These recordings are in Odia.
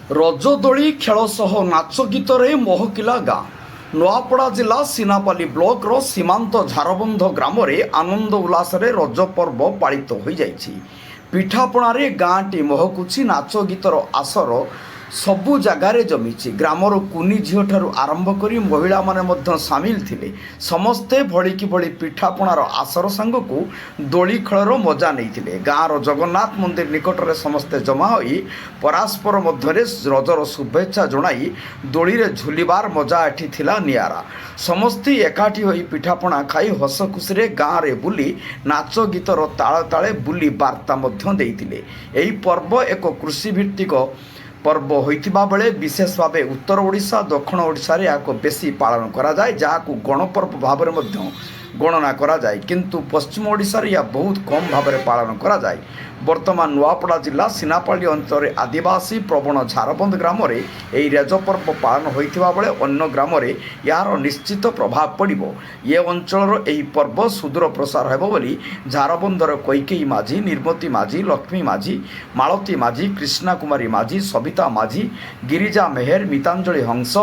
ରଜଦୋଳି ଖେଳ ସହ ନାଚ ଗୀତରେ ମହକିଲା ଗାଁ। ନୂଆପଡ଼ା ଜିଲ୍ଲା ସିନାପାଲି ବ୍ଲକର ସୀମାନ୍ତ ଝାରବନ୍ଧ ଗ୍ରାମରେ ଆନନ୍ଦ ଉଲ୍ଲାସରେ ରଜ ପର୍ବ ପାଳିତ ହୋଇଯାଇଛି। ପିଠାପଣାରେ ଗାଁଟି ମହକୁଛି। ନାଚ ଗୀତର ଆସର ସବୁ ଜାଗାରେ ଜମିଛି। ଗ୍ରାମର କୁନି ଝିଅଠାରୁ ଆରମ୍ଭ କରି ମହିଳାମାନେ ମଧ୍ୟ ସାମିଲ ଥିଲେ। ସମସ୍ତେ ଭଳିକି ଭଳି ପିଠାପଣାର ଆସର ସାଙ୍ଗକୁ ଦୋଳି ଖେଳର ମଜା ନେଇଥିଲେ। ଗାଁର ଜଗନ୍ନାଥ ମନ୍ଦିର ନିକଟରେ ସମସ୍ତେ ଜମା ହୋଇ ପରସ୍ପର ମଧ୍ୟରେ ରଜର ଶୁଭେଚ୍ଛା ଜଣାଇ ଦୋଳିରେ ଝୁଲିବାର ମଜା ଏଠି ଥିଲା ନିଆରା। ସମସ୍ତେ ଏକାଠି ହୋଇ ପିଠାପଣା ଖାଇ ହସ ଖୁସିରେ ଗାଁରେ ବୁଲି ନାଚ ଗୀତର ତାଳେ ତାଳେ ବୁଲି ବାର୍ତ୍ତା ମଧ୍ୟ ଦେଇଥିଲେ। ଏହି ପର୍ବ ଏକ କୃଷିଭିତ୍ତିକ ପର୍ବ ହୋଇଥିବା ବେଳେ ବିଶେଷ ଭାବେ ଉତ୍ତର ଓଡ଼ିଶା ଦକ୍ଷିଣ ଓଡ଼ିଶାରେ ଏହାକୁ ବେଶୀ ପାଳନ କରାଯାଏ, ଯାହାକୁ ଗଣପର୍ବ ଭାବରେ ମଧ୍ୟ ଗଣନା କରାଯାଏ, କିନ୍ତୁ ପଶ୍ଚିମ ଓଡ଼ିଶାରେ ଏହା ବହୁତ କମ୍ ଭାବରେ ପାଳନ କରାଯାଏ। ବର୍ତ୍ତମାନ ନୂଆପଡ଼ା ଜିଲ୍ଲା ସିନାପାଲି ଅଞ୍ଚଳରେ ଆଦିବାସୀ ପ୍ରବଣ ଝାରବନ୍ଧ ଗ୍ରାମରେ ଏହି ରଜ ପର୍ବ ପାଳନ ହୋଇଥିବା ବେଳେ ଅନ୍ୟ ଗ୍ରାମରେ ଏହାର ନିଶ୍ଚିତ ପ୍ରଭାବ ପଡ଼ିବ। ଏ ଅଞ୍ଚଳର ଏହି ପର୍ବ ସୁଦୂର ପ୍ରସାର ହେବ ବୋଲି ଝାରବନ୍ଧର କୈକେୟୀ ମାଝୀ, ନିର୍ମତୀ ମାଝୀ, ଲକ୍ଷ୍ମୀ ମାଝୀ, ମାଳତୀ ମାଝୀ, କ୍ରିଷ୍ଣା କୁମାରୀ ମାଝୀ, ସବିତା ମାଝୀ, ଗିରିଜା ମେହେର, ମିତାଞ୍ଜଳି ହଂସ,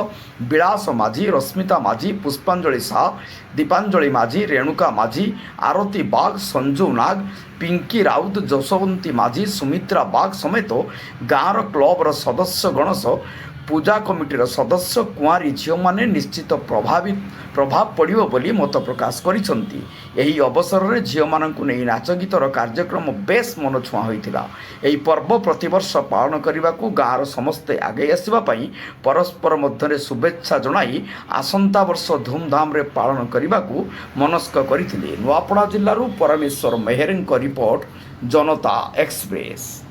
ବିଳାସ ମାଝୀ, ରଶ୍ମିତା ମାଝୀ, ପୁଷ୍ପାଞ୍ଜଳି ସାହା, ଦୀପାଞ୍ଜଳି ମାଝୀ, ରେଣୁକା ମାଝୀ, ଆରତୀ ବାଗ, ସଞ୍ଜୁ ନାଗ, ପିଙ୍କି ରାଉତ, ଯଶୋବନ୍ତୀ ମାଝୀ, ସୁମିତ୍ରା ବାଗ ସମେତ ଗାଁର କ୍ଲବର ସଦସ୍ୟଗଣ ସହ ପୂଜା କମିଟିର ସଦସ୍ୟ କୁଆଁରୀ ଝିଅମାନେ ନିଶ୍ଚିତ ପ୍ରଭାବ ପଡ଼ିବ ବୋଲି ମତ ପ୍ରକାଶ କରିଛନ୍ତି। ଏହି ଅବସରରେ ଝିଅମାନଙ୍କୁ ନେଇ ନାଚ ଗୀତର କାର୍ଯ୍ୟକ୍ରମ ବେଶ୍ ମନଛୁଆଁ ହୋଇଥିଲା। ଏହି ପର୍ବ ପ୍ରତିବର୍ଷ ପାଳନ କରିବାକୁ ଗାଁର ସମସ୍ତେ ଆଗେଇ ଆସିବା ପାଇଁ ପରସ୍ପର ମଧ୍ୟରେ ଶୁଭେଚ୍ଛା ଜଣାଇ ଆସନ୍ତା ବର୍ଷ ଧୁମଧାମରେ ପାଳନ କରିବାକୁ ମନସ୍କ କରିଥିଲେ। ନୂଆପଡ଼ା ଜିଲ୍ଲାରୁ ପରମେଶ୍ୱର ମେହେରଙ୍କ ରିପୋର୍ଟ, ଜନତା ଏକ୍ସପ୍ରେସ୍।